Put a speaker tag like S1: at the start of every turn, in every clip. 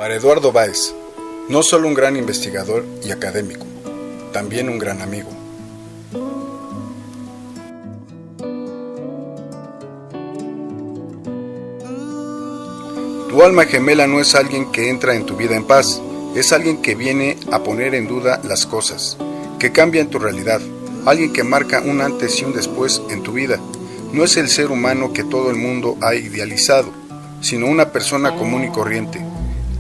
S1: Para Eduardo Báez, no solo un gran investigador y académico, también un gran amigo. Tu alma gemela no es alguien que entra en tu vida en paz, es alguien que viene a poner en duda las cosas, que cambia en tu realidad, alguien que marca un antes y un después en tu vida. No es el ser humano que todo el mundo ha idealizado, sino una persona común y corriente,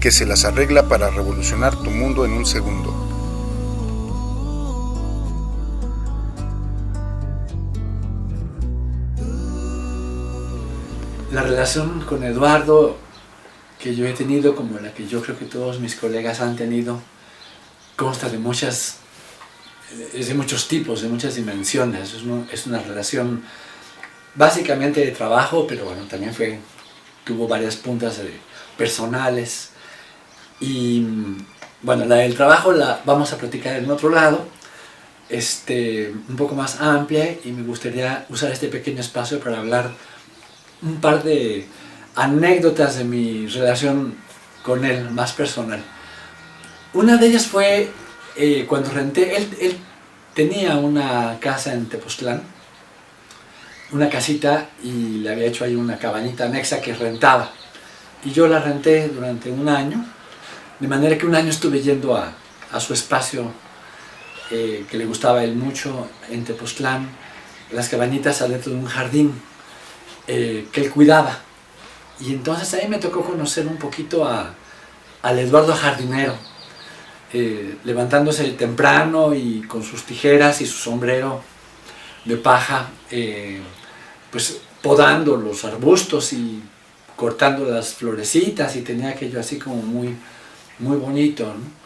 S1: que se las arregla para revolucionar tu mundo en un segundo.
S2: La relación con Eduardo que yo he tenido, como la que yo creo que todos mis colegas han tenido, consta de muchos tipos, de muchas dimensiones. Es una relación básicamente de trabajo, pero bueno, también tuvo varias puntas personales. Y bueno, la del trabajo la vamos a platicar en otro lado, un poco más amplia, y me gustaría usar este pequeño espacio para hablar un par de anécdotas de mi relación con él, más personal. Una de ellas fue cuando renté, él tenía una casa en Tepoztlán, una casita, y le había hecho ahí una cabañita anexa que rentaba. Y yo la renté durante un año, de manera que un año estuve yendo a su espacio, que le gustaba a él mucho, en Tepoztlán, las cabañitas adentro de un jardín que él cuidaba. Y entonces ahí me tocó conocer un poquito al Eduardo jardinero, levantándose temprano y con sus tijeras y su sombrero de paja, pues podando los arbustos y cortando las florecitas, y tenía aquello así como muy, muy bonito, ¿no?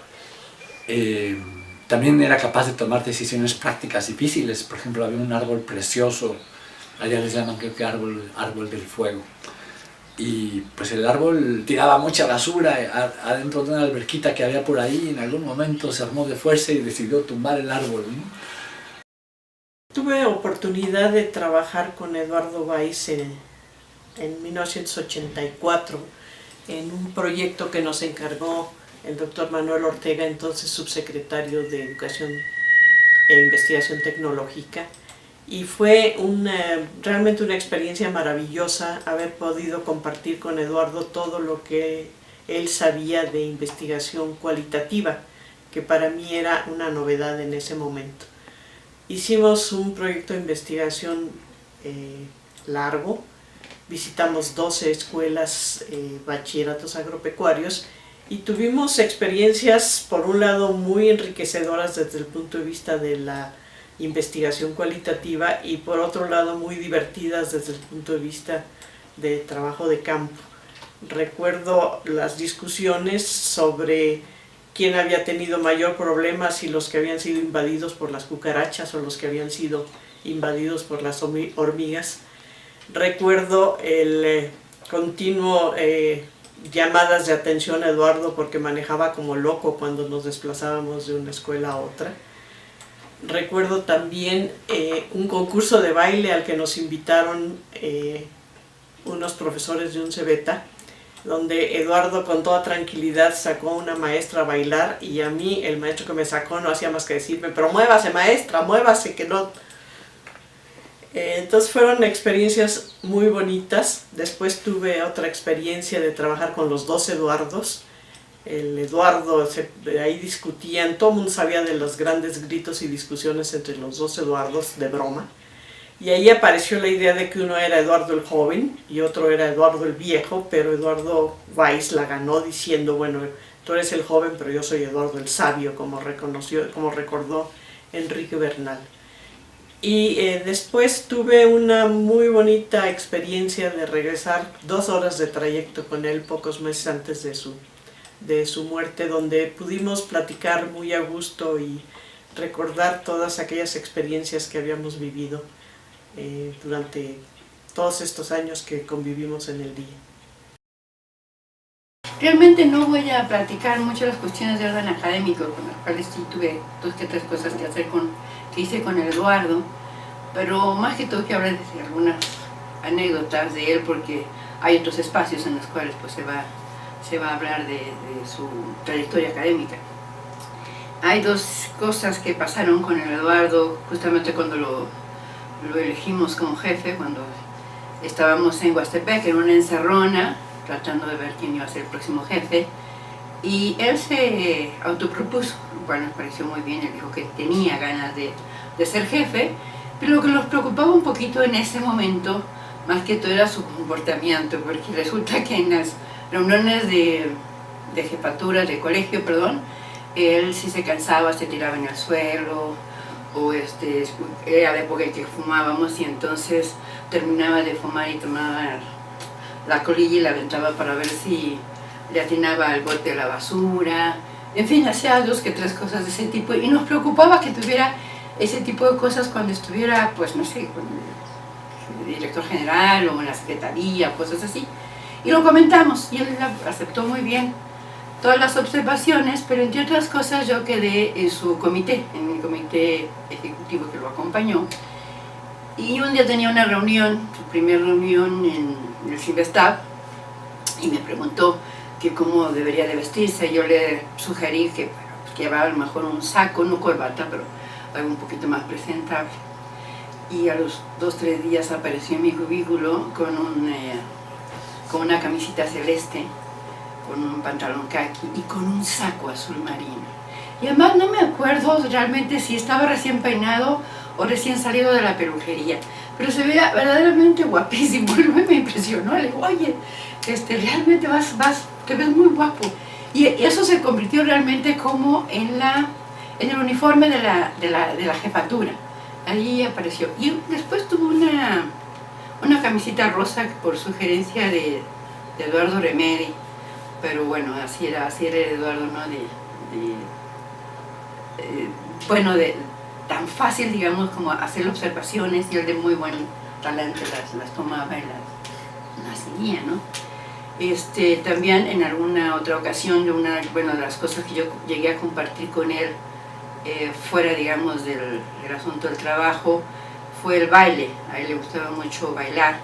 S2: También era capaz de tomar decisiones prácticas difíciles. Por ejemplo, había un árbol precioso, allá les llaman, creo que árbol del fuego, y pues el árbol tiraba mucha basura adentro de una alberquita que había por ahí. En algún momento se armó de fuerza y decidió tumbar el árbol, ¿no?
S3: Tuve oportunidad de trabajar con Eduardo Báez en 1984 en un proyecto que nos encargó el doctor Manuel Ortega, entonces subsecretario de Educación e Investigación Tecnológica, y fue realmente una experiencia maravillosa haber podido compartir con Eduardo todo lo que él sabía de investigación cualitativa, que para mí era una novedad en ese momento. Hicimos un proyecto de investigación largo, visitamos 12 escuelas, bachilleratos agropecuarios, y tuvimos experiencias, por un lado, muy enriquecedoras desde el punto de vista de la investigación cualitativa, y por otro lado muy divertidas desde el punto de vista de trabajo de campo. Recuerdo las discusiones sobre quién había tenido mayor problema, si los que habían sido invadidos por las cucarachas o los que habían sido invadidos por las hormigas. Recuerdo el continuo llamadas de atención a Eduardo porque manejaba como loco cuando nos desplazábamos de una escuela a otra. Recuerdo también un concurso de baile al que nos invitaron unos profesores de un Cebeta, donde Eduardo con toda tranquilidad sacó a una maestra a bailar, y a mí el maestro que me sacó no hacía más que decirme: pero muévase, maestra, muévase, que no. Entonces fueron experiencias muy bonitas. Después tuve otra experiencia de trabajar con los dos Eduardos. El Eduardo, ahí discutían, todo el mundo sabía de los grandes gritos y discusiones entre los dos Eduardos, de broma. Y ahí apareció la idea de que uno era Eduardo el joven y otro era Eduardo el viejo, pero Eduardo Báez la ganó diciendo: bueno, tú eres el joven, pero yo soy Eduardo el sabio, como recordó Enrique Bernal. Y después tuve una muy bonita experiencia de regresar 2 horas de trayecto con él pocos meses antes de su muerte, donde pudimos platicar muy a gusto y recordar todas aquellas experiencias que habíamos vivido durante todos estos años que convivimos en el día.
S4: Realmente no voy a platicar mucho las cuestiones de orden académico, con las cuales sí tuve 2 que 3 cosas que hice con Eduardo, pero más que todo que hablar de algunas anécdotas de él, porque hay otros espacios en los cuales pues, se va a hablar de su trayectoria académica. Hay dos cosas que pasaron con el Eduardo justamente cuando lo elegimos como jefe, cuando estábamos en Huastepec en una encerrona tratando de ver quién iba a ser el próximo jefe, y él se autopropuso, lo cual nos pareció muy bien. Él dijo que tenía ganas de ser jefe, pero lo que nos preocupaba un poquito en ese momento, más que todo, era su comportamiento, porque resulta que en las reuniones de jefatura, de colegio, perdón, él si se cansaba se tiraba en el suelo, o era la época en que fumábamos, y entonces terminaba de fumar y tomaba la colilla y la aventaba para ver si le atinaba al bote de la basura. En fin, hacía dos que tres cosas de ese tipo, y nos preocupaba que tuviera ese tipo de cosas cuando estuviera, pues no sé, con el director general o en la secretaría, cosas así. Y lo comentamos, y él aceptó muy bien todas las observaciones, pero entre otras cosas yo quedé en su comité, en el comité ejecutivo que lo acompañó. Y un día tenía una reunión, su primera reunión en el Cinvestav, y me preguntó que cómo debería de vestirse. Yo le sugerí que llevaba a lo mejor un saco, no corbata, pero algo un poquito más presentable. Y a los 2-3 días apareció en mi cubículo con una camiseta celeste, con un pantalón khaki y con un saco azul marino. Y además no me acuerdo realmente si estaba recién peinado o recién salido de la peluquería, pero se veía verdaderamente guapísimo. Y me impresionó, le digo, oye, realmente te ves muy guapo. Y eso se convirtió realmente como en el uniforme de la jefatura. Allí apareció. Y después tuvo una camiseta rosa por sugerencia de Eduardo Remedi. Pero bueno, así era Eduardo, ¿no? Tan fácil, digamos, como hacer observaciones, y él de muy buen talante las tomaba y las seguía, ¿no? También en alguna otra ocasión, de las cosas que yo llegué a compartir con él, fuera, digamos, del asunto del trabajo, fue el baile. A él le gustaba mucho bailar,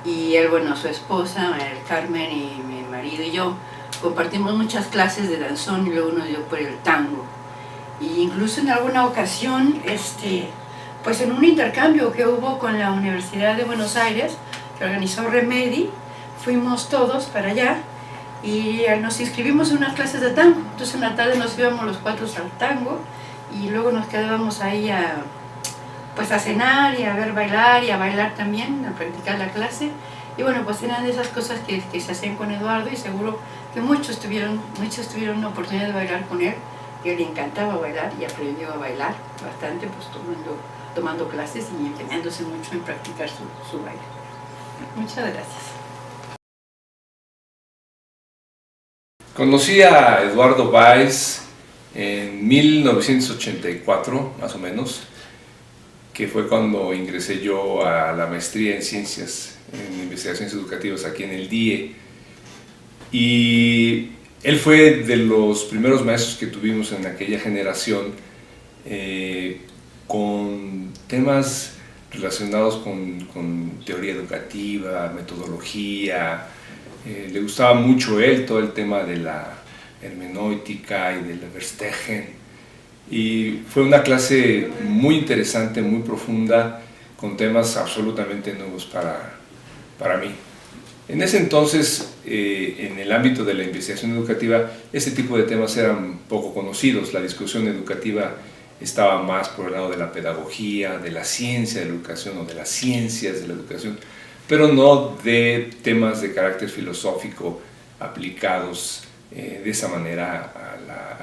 S4: y él, bueno, su esposa, Carmen, y mi marido y yo, compartimos muchas clases de danzón, y luego nos dio por el tango. Y incluso en alguna ocasión, pues en un intercambio que hubo con la Universidad de Buenos Aires, que organizó Remedi, fuimos todos para allá y nos inscribimos en unas clases de tango. Entonces en la tarde nos íbamos los 4 al tango, y luego nos quedábamos ahí a cenar y a ver bailar, y a bailar también, a practicar la clase. Y bueno, pues eran de esas cosas que se hacían con Eduardo, y seguro que muchos tuvieron una oportunidad de bailar con él, que le encantaba bailar y aprendió a bailar bastante, pues tomando clases y empeñándose mucho en practicar su baile. Muchas gracias.
S5: Conocí a Eduardo Báez en 1984, más o menos, que fue cuando ingresé yo a la maestría en Ciencias, en Investigaciones Educativas aquí en el DIE. Y él fue de los primeros maestros que tuvimos en aquella generación, con temas relacionados con teoría educativa, metodología. Le gustaba mucho él todo el tema de la hermenéutica y del Verstehen, y fue una clase muy interesante, muy profunda, con temas absolutamente nuevos para mí. En ese entonces, en el ámbito de la investigación educativa, este tipo de temas eran poco conocidos. La discusión educativa estaba más por el lado de la pedagogía, de la ciencia de la educación o de las ciencias de la educación, pero no de temas de carácter filosófico aplicados de esa manera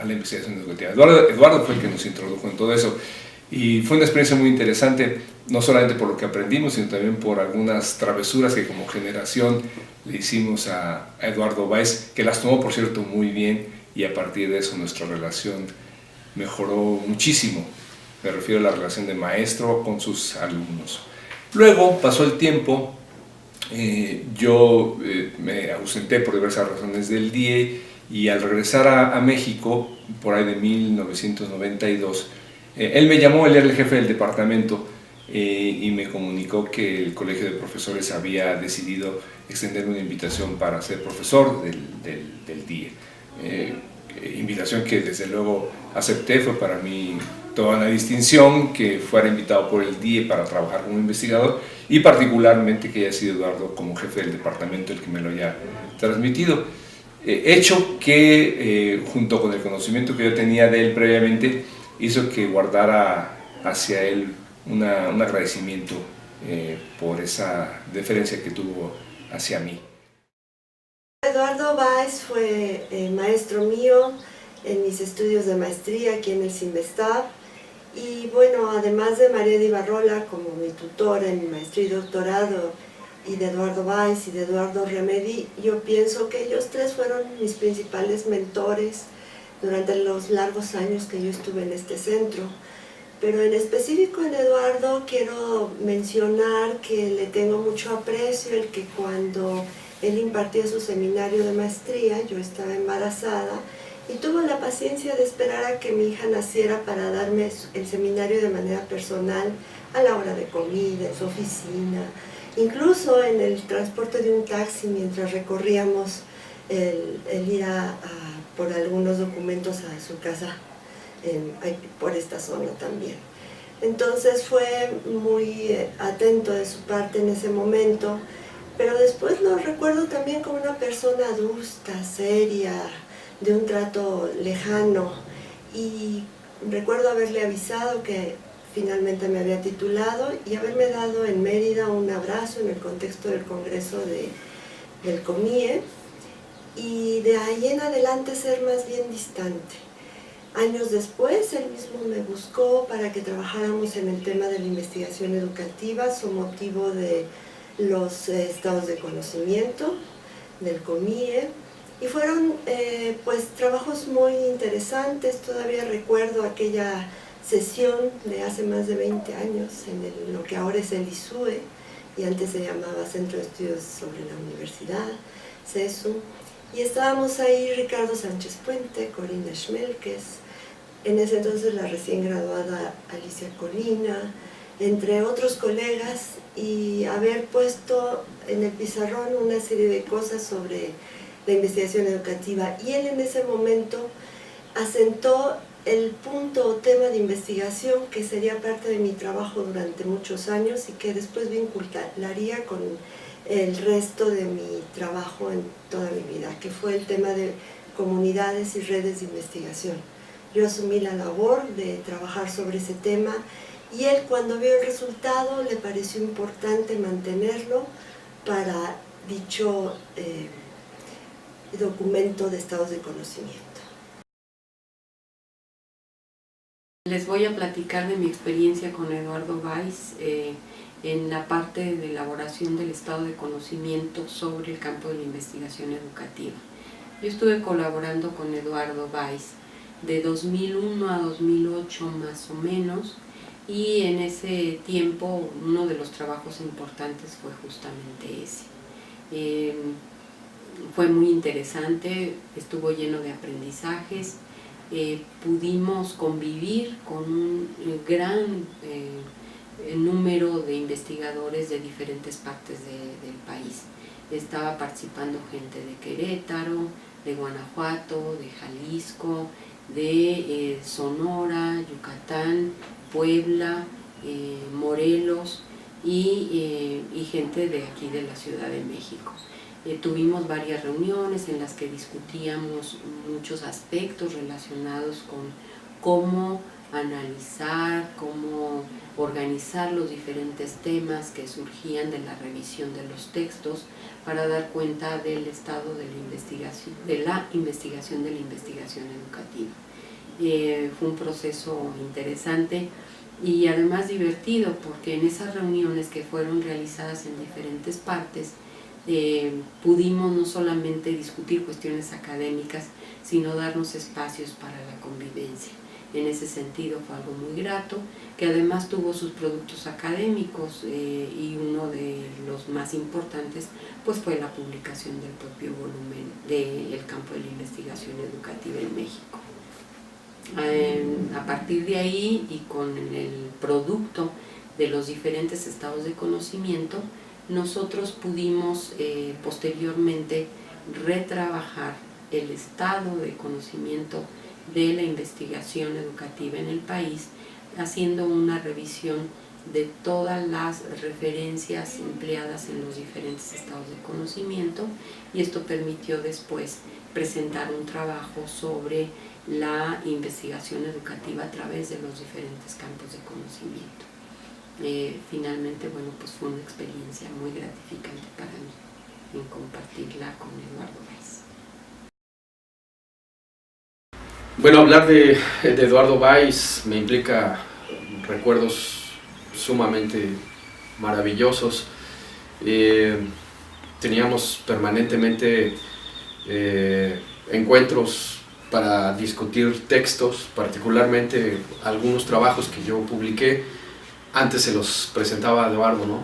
S5: a la investigación educativa. Eduardo fue el que nos introdujo en todo eso, y fue una experiencia muy interesante, no solamente por lo que aprendimos, sino también por algunas travesuras que como generación le hicimos a Eduardo Báez, que las tomó, por cierto, muy bien, y a partir de eso nuestra relación mejoró muchísimo. Me refiero a la relación de maestro con sus alumnos. Luego pasó el tiempo, yo me ausenté por diversas razones del DIE, y al regresar a México, por ahí de 1992, él me llamó, él era el jefe del departamento, y me comunicó que el Colegio de Profesores había decidido extenderme una invitación para ser profesor del DIE. Invitación que desde luego acepté. Fue para mí toda una distinción que fuera invitado por el DIE para trabajar como investigador, y particularmente que haya sido Eduardo como jefe del departamento el que me lo haya transmitido. Hecho que junto con el conocimiento que yo tenía de él previamente hizo que guardara hacia él un agradecimiento por esa deferencia que tuvo hacia mí.
S6: Eduardo Valls fue maestro mío en mis estudios de maestría aquí en el CIMBESTAB, y bueno, además de María de Ibarrola como mi tutora en mi maestría y doctorado, y de Eduardo Valls y de Eduardo Remedi, yo pienso que ellos tres fueron mis principales mentores durante los largos años que yo estuve en este centro. Pero en específico en Eduardo quiero mencionar que le tengo mucho aprecio el que cuando él impartía su seminario de maestría, yo estaba embarazada, y tuvo la paciencia de esperar a que mi hija naciera para darme el seminario de manera personal, a la hora de comida, en su oficina, incluso en el transporte de un taxi mientras recorríamos el ir por algunos documentos a su casa, por esta zona también. Entonces fue muy atento de su parte en ese momento, pero después lo recuerdo también como una persona adulta, seria, de un trato lejano, y recuerdo haberle avisado que finalmente me había titulado y haberme dado en Mérida un abrazo en el contexto del congreso del COMIE, y de ahí en adelante ser más bien distante. Años después, él mismo me buscó para que trabajáramos en el tema de la investigación educativa, su motivo de los estados de conocimiento del COMIE, y fueron pues trabajos muy interesantes. Todavía recuerdo aquella sesión de hace más de 20 años en lo que ahora es el ISUE y antes se llamaba Centro de Estudios sobre la Universidad, CESU, y estábamos ahí Ricardo Sánchez Puente, Corina Schmelkes, en ese entonces la recién graduada Alicia Colina, entre otros colegas, y haber puesto en el pizarrón una serie de cosas sobre la investigación educativa, y él en ese momento asentó el punto o tema de investigación que sería parte de mi trabajo durante muchos años y que después vincularía con el resto de mi trabajo en toda mi vida, que fue el tema de comunidades y redes de investigación. Yo asumí la labor de trabajar sobre ese tema, y él, cuando vio el resultado, le pareció importante mantenerlo para dicho documento de estados de conocimiento.
S7: Les voy a platicar de mi experiencia con Eduardo Valls en la parte de elaboración del estado de conocimiento sobre el campo de la investigación educativa. Yo estuve colaborando con Eduardo Valls de 2001 a 2008 más o menos, y en ese tiempo uno de los trabajos importantes fue justamente ese. Fue muy interesante, estuvo lleno de aprendizajes, pudimos convivir con un gran número de investigadores de diferentes partes del país. Estaba participando gente de Querétaro, de Guanajuato, de Jalisco, de Sonora, Yucatán, Puebla, Morelos y gente de aquí de la Ciudad de México. Tuvimos varias reuniones en las que discutíamos muchos aspectos relacionados con cómo analizar, cómo organizar los diferentes temas que surgían de la revisión de los textos para dar cuenta del estado de la investigación educativa. Fue un proceso interesante y además divertido, porque en esas reuniones que fueron realizadas en diferentes partes pudimos no solamente discutir cuestiones académicas, sino darnos espacios para la convivencia. En ese sentido fue algo muy grato, que además tuvo sus productos académicos, y uno de los más importantes pues fue la publicación del propio volumen del campo de la investigación educativa en México. A partir de ahí, y con el producto de los diferentes estados de conocimiento, nosotros pudimos posteriormente retrabajar el estado de conocimiento de la investigación educativa en el país, haciendo una revisión de todas las referencias empleadas en los diferentes estados de conocimiento, y esto permitió después presentar un trabajo sobre la investigación educativa a través de los diferentes campos de conocimiento. Finalmente, bueno, pues fue una experiencia muy gratificante para mí en compartirla con Eduardo Báez.
S8: Bueno, hablar de Eduardo Báez me implica recuerdos sumamente maravillosos. Teníamos permanentemente encuentros para discutir textos, particularmente algunos trabajos que yo publiqué. Antes se los presentaba a Eduardo, ¿no?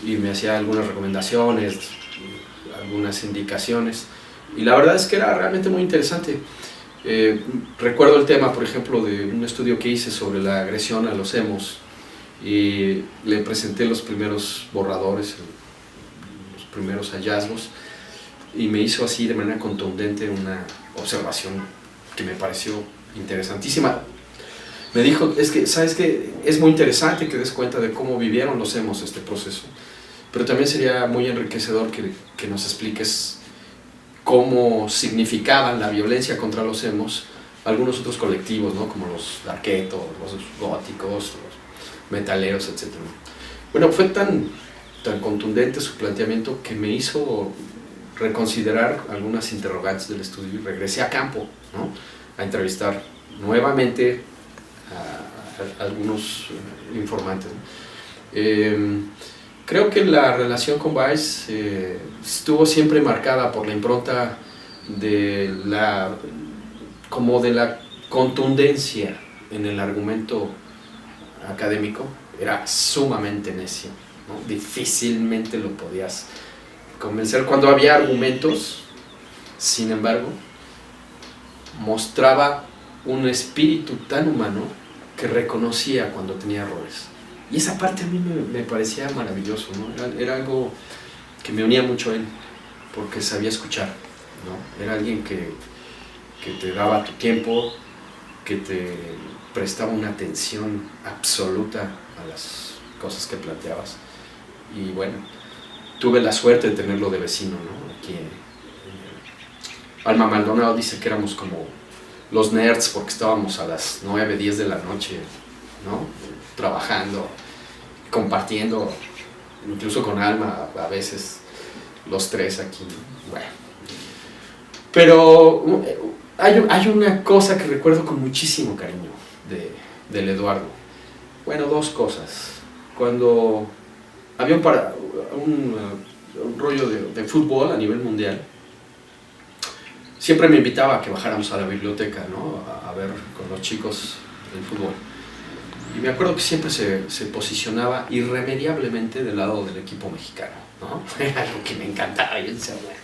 S8: Y me hacía algunas recomendaciones, algunas indicaciones, y la verdad es que era realmente muy interesante. Recuerdo el tema, por ejemplo, de un estudio que hice sobre la agresión a los emos, y le presenté los primeros borradores, los primeros hallazgos, y me hizo así de manera contundente una observación que me pareció interesantísima. Me dijo, es que, ¿sabes qué? Es muy interesante que des cuenta de cómo vivieron los emos este proceso, pero también sería muy enriquecedor que nos expliques cómo significaban la violencia contra los emos algunos otros colectivos, ¿no? Como los darketos, los góticos, los metaleros, etc. Bueno, fue tan contundente su planteamiento que me hizo reconsiderar algunas interrogantes del estudio y regresé a campo, ¿no? A entrevistar nuevamente a algunos informantes, ¿no? Creo que la relación con Báez estuvo siempre marcada por la impronta de la contundencia en el argumento académico. Era sumamente necio, ¿no? Difícilmente lo podías convencer cuando había argumentos. Sin embargo, mostraba un espíritu tan humano que reconocía cuando tenía errores. Y esa parte a mí me parecía maravilloso, ¿no? Era algo que me unía mucho a él, porque sabía escuchar, ¿no? Era alguien que te daba tu tiempo, que te prestaba una atención absoluta a las cosas que planteabas. Y bueno, tuve la suerte de tenerlo de vecino, ¿no? Aquí Alma Maldonado dice que éramos como los nerds porque estábamos a las 9, 10 de la noche, ¿no? Trabajando, compartiendo, incluso con Alma a veces, los tres aquí. Bueno, pero hay una cosa que recuerdo con muchísimo cariño del Eduardo. Bueno, dos cosas. Cuando había un rollo de fútbol a nivel mundial, siempre me invitaba a que bajáramos a la biblioteca, ¿no? A ver con los chicos el fútbol. Y me acuerdo que siempre se posicionaba irremediablemente del lado del equipo mexicano, ¿no? Era algo que me encantaba. Yo decía, bueno.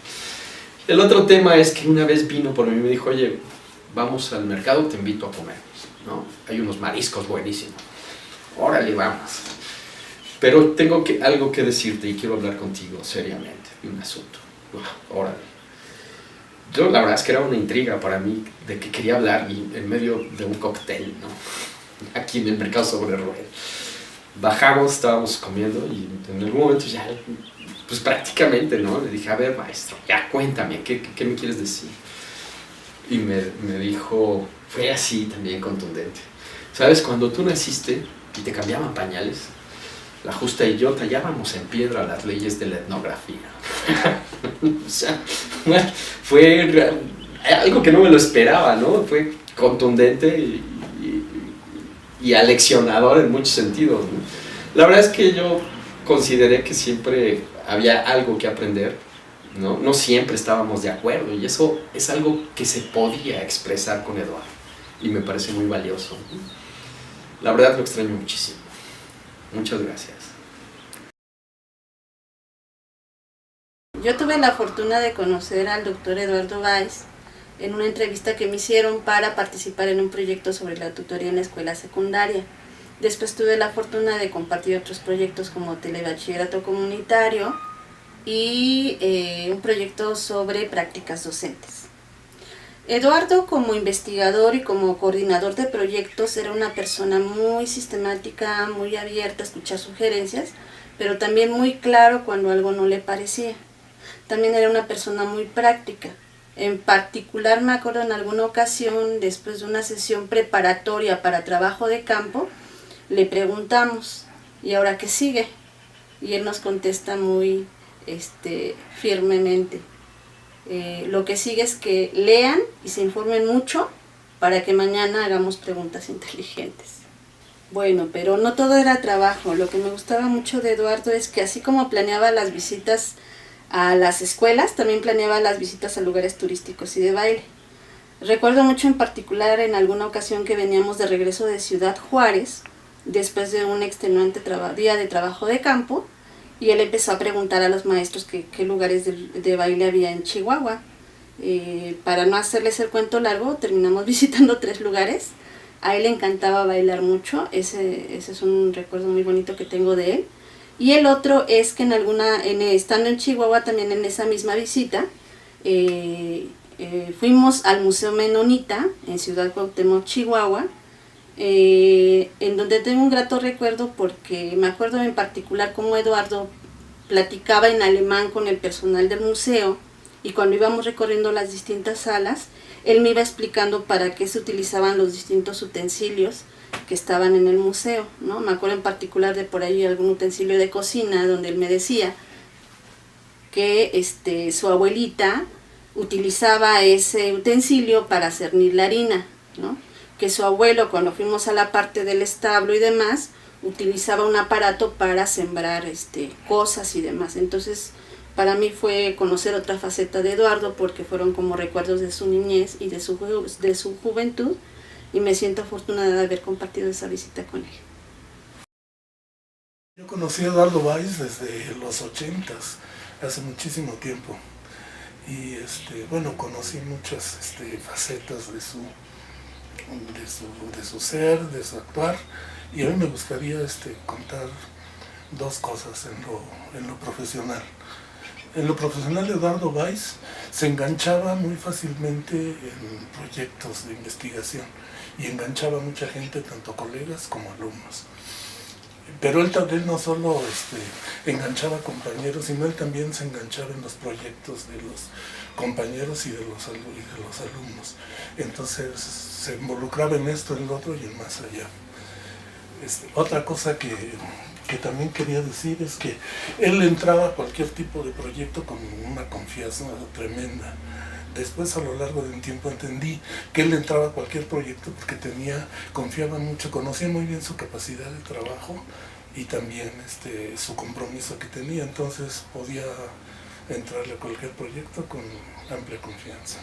S8: El otro tema es que una vez vino por mí y me dijo, oye, vamos al mercado, te invito a comer, ¿no? Hay unos mariscos buenísimos. Órale, vamos. Pero tengo algo que decirte y quiero hablar contigo seriamente de un asunto. Órale. Yo la verdad es que era una intriga para mí de que quería hablar y en medio de un cóctel, ¿no? Aquí en el mercado sobre Roel. Bajamos, estábamos comiendo y en algún momento ya, pues prácticamente, ¿no? Le dije, a ver, maestro, ya cuéntame, ¿qué me quieres decir? Y me dijo, fue así también contundente. ¿Sabes? Cuando tú naciste y te cambiaban pañales, la Justa y yo tallábamos en piedra las leyes de la etnografía. O sea, bueno, fue algo que no me lo esperaba, ¿no? Fue contundente y aleccionador en muchos sentidos, ¿no? La verdad es que yo consideré que siempre había algo que aprender, ¿no? No siempre estábamos de acuerdo y eso es algo que se podía expresar con Eduardo y me parece muy valioso, ¿no? La verdad lo extraño muchísimo. Muchas gracias.
S9: Yo tuve la fortuna de conocer al doctor Eduardo Báez en una entrevista que me hicieron para participar en un proyecto sobre la tutoría en la escuela secundaria. Después tuve la fortuna de compartir otros proyectos como telebachillerato comunitario y un proyecto sobre prácticas docentes. Eduardo, como investigador y como coordinador de proyectos, era una persona muy sistemática, muy abierta a escuchar sugerencias, pero también muy claro cuando algo no le parecía. También era una persona muy práctica. En particular me acuerdo en alguna ocasión, después de una sesión preparatoria para trabajo de campo, le preguntamos, ¿y ahora qué sigue? Y él nos contesta muy firmemente. Lo que sigue es que lean y se informen mucho para que mañana hagamos preguntas inteligentes. Bueno, pero no todo era trabajo. Lo que me gustaba mucho de Eduardo es que así como planeaba las visitas a las escuelas, también planeaba las visitas a lugares turísticos y de baile. Recuerdo mucho en particular en alguna ocasión que veníamos de regreso de Ciudad Juárez, después de un extenuante día de trabajo de campo, y él empezó a preguntar a los maestros qué lugares de baile había en Chihuahua. Para no hacerles el cuento largo, terminamos visitando 3 lugares. A él le encantaba bailar mucho, ese es un recuerdo muy bonito que tengo de él. Y el otro es que estando en Chihuahua, también en esa misma visita, fuimos al Museo Menonita, en Ciudad Cuauhtémoc, Chihuahua, en donde tengo un grato recuerdo porque me acuerdo en particular cómo Eduardo platicaba en alemán con el personal del museo, y cuando íbamos recorriendo las distintas salas, él me iba explicando para qué se utilizaban los distintos utensilios que estaban en el museo, ¿no? Me acuerdo en particular de por ahí algún utensilio de cocina donde él me decía que su abuelita utilizaba ese utensilio para cernir la harina, ¿no? Que su abuelo, cuando fuimos a la parte del establo y demás, utilizaba un aparato para sembrar cosas y demás. Entonces, para mí fue conocer otra faceta de Eduardo, porque fueron como recuerdos de su niñez y de su juventud, y me siento afortunada de haber compartido esa visita con él.
S10: Yo conocí a Eduardo Weiss desde los 80s, hace muchísimo tiempo, y conocí muchas facetas de su ser, de su actuar, y a mí me gustaría contar 2 cosas en lo profesional. En lo profesional, Eduardo Weiss se enganchaba muy fácilmente en proyectos de investigación y enganchaba a mucha gente, tanto colegas como alumnos. Pero él no solo enganchaba compañeros, sino él también se enganchaba en los proyectos de los compañeros y de los alumnos. Entonces se involucraba en esto, en lo otro y en más allá. Otra cosa que también quería decir es que él entraba a cualquier tipo de proyecto con una confianza tremenda. Después, a lo largo del tiempo, entendí que él entraba a cualquier proyecto porque confiaba mucho, conocía muy bien su capacidad de trabajo y también su compromiso que tenía. Entonces podía entrarle a cualquier proyecto con amplia confianza.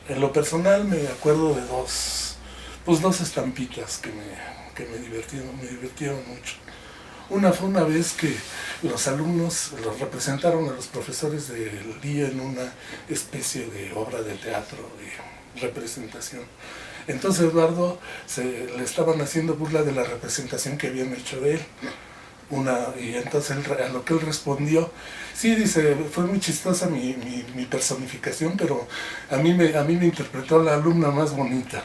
S10: En lo personal me acuerdo de dos estampitas que me divirtieron mucho. Una fue una vez que los alumnos los representaron a los profesores del día en una especie de obra de teatro, de representación. Entonces Eduardo le estaban haciendo burla de la representación que habían hecho de él. Y entonces a lo que él respondió, sí, dice, fue muy chistosa mi personificación, pero a mí me interpretó la alumna más bonita.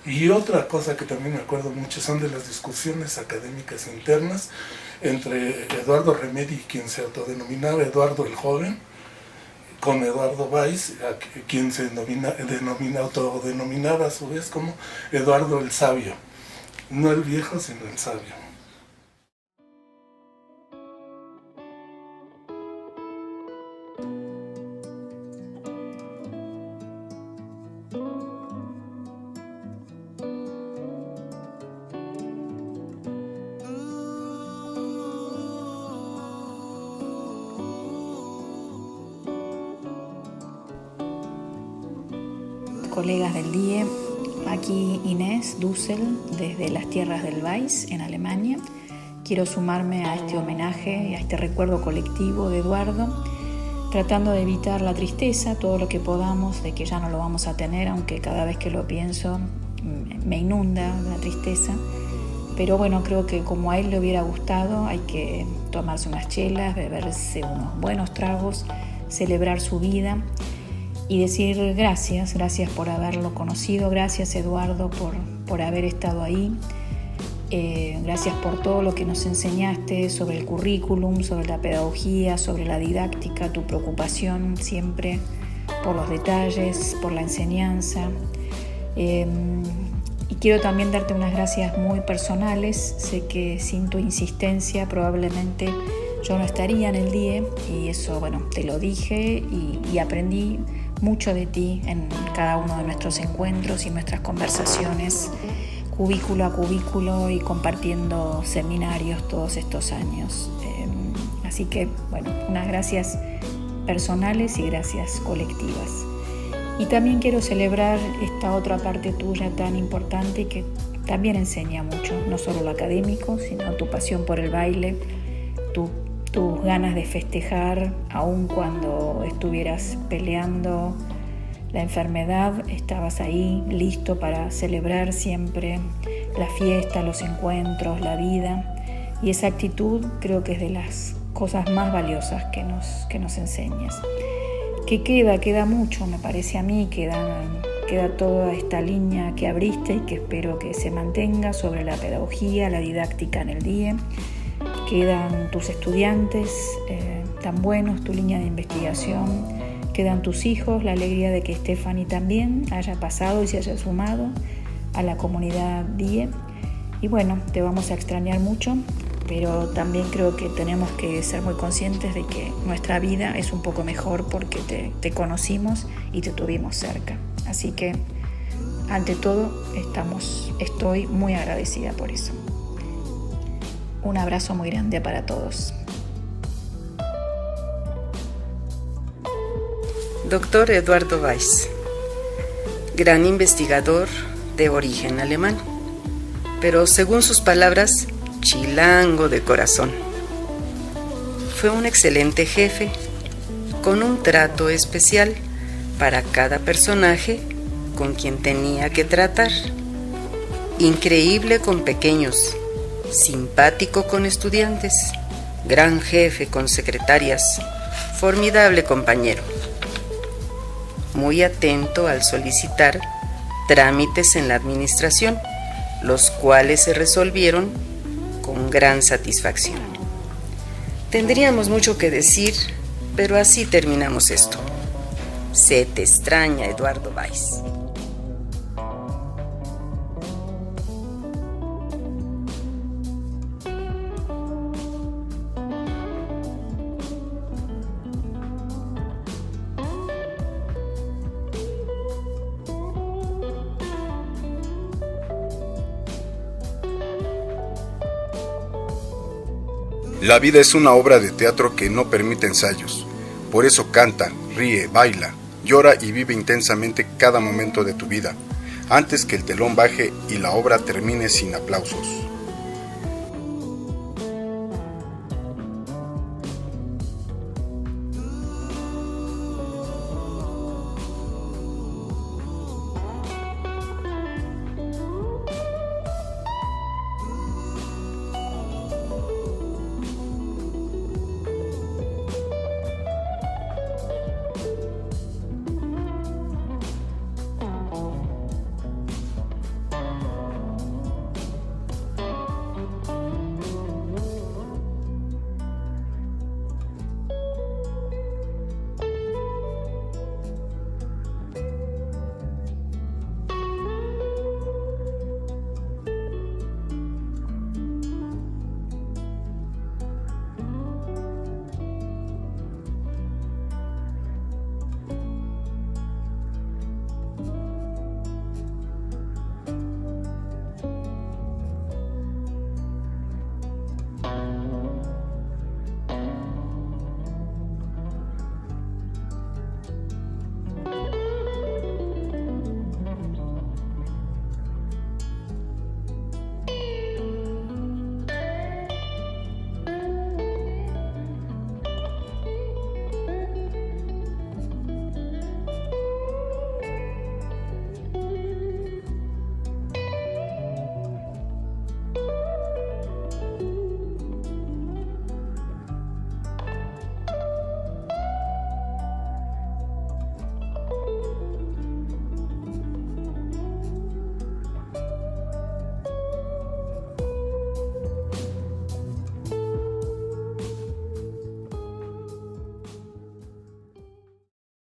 S10: Y otra cosa que también me acuerdo mucho son de las discusiones académicas internas entre Eduardo Remedi, quien se autodenominaba Eduardo el Joven, con Eduardo Weiss, quien se autodenominaba a su vez como Eduardo el Sabio. No el viejo, sino el sabio.
S11: Colegas del DIE, aquí Inés Dussel desde las tierras del Weiss en Alemania. Quiero sumarme a este homenaje y a este recuerdo colectivo de Eduardo, tratando de evitar la tristeza, todo lo que podamos, de que ya no lo vamos a tener, aunque cada vez que lo pienso me inunda la tristeza. Pero bueno, creo que como a él le hubiera gustado, hay que tomarse unas chelas, beberse unos buenos tragos, celebrar su vida y decir gracias por haberlo conocido, gracias Eduardo por haber estado ahí, gracias por todo lo que nos enseñaste sobre el currículum, sobre la pedagogía, sobre la didáctica, tu preocupación siempre por los detalles, por la enseñanza. Y quiero también darte unas gracias muy personales. Sé que sin tu insistencia probablemente yo no estaría en el DIE, y eso, bueno, te lo dije y aprendí mucho de ti en cada uno de nuestros encuentros y nuestras conversaciones, cubículo a cubículo y compartiendo seminarios todos estos años. Así que, bueno, unas gracias personales y gracias colectivas. Y también quiero celebrar esta otra parte tuya tan importante y que también enseña mucho, no solo lo académico, sino tu pasión por el baile, tus ganas de festejar, aun cuando estuvieras peleando la enfermedad, estabas ahí listo para celebrar siempre la fiesta, los encuentros, la vida. Y esa actitud creo que es de las cosas más valiosas que nos enseñas. Que queda mucho, me parece a mí, queda toda esta línea que abriste y que espero que se mantenga sobre la pedagogía, la didáctica en el DIE. Quedan tus estudiantes tan buenos, tu línea de investigación, quedan tus hijos, la alegría de que Stephanie también haya pasado y se haya sumado a la comunidad DIE. Y bueno, te vamos a extrañar mucho, pero también creo que tenemos que ser muy conscientes de que nuestra vida es un poco mejor porque te conocimos y te tuvimos cerca. Así que, ante todo, estoy muy agradecida por eso. Un abrazo muy grande para todos.
S12: Doctor Eduardo Weiss, gran investigador de origen alemán, pero según sus palabras, chilango de corazón. Fue un excelente jefe, con un trato especial para cada personaje con quien tenía que tratar. Increíble con pequeños, simpático con estudiantes, gran jefe con secretarias, formidable compañero. Muy atento al solicitar trámites en la administración, los cuales se resolvieron con gran satisfacción. Tendríamos mucho que decir, pero así terminamos esto. Se te extraña, Eduardo Weiss.
S1: La vida es una obra de teatro que no permite ensayos. Por eso canta, ríe, baila, llora y vive intensamente cada momento de tu vida, antes que el telón baje y la obra termine sin aplausos.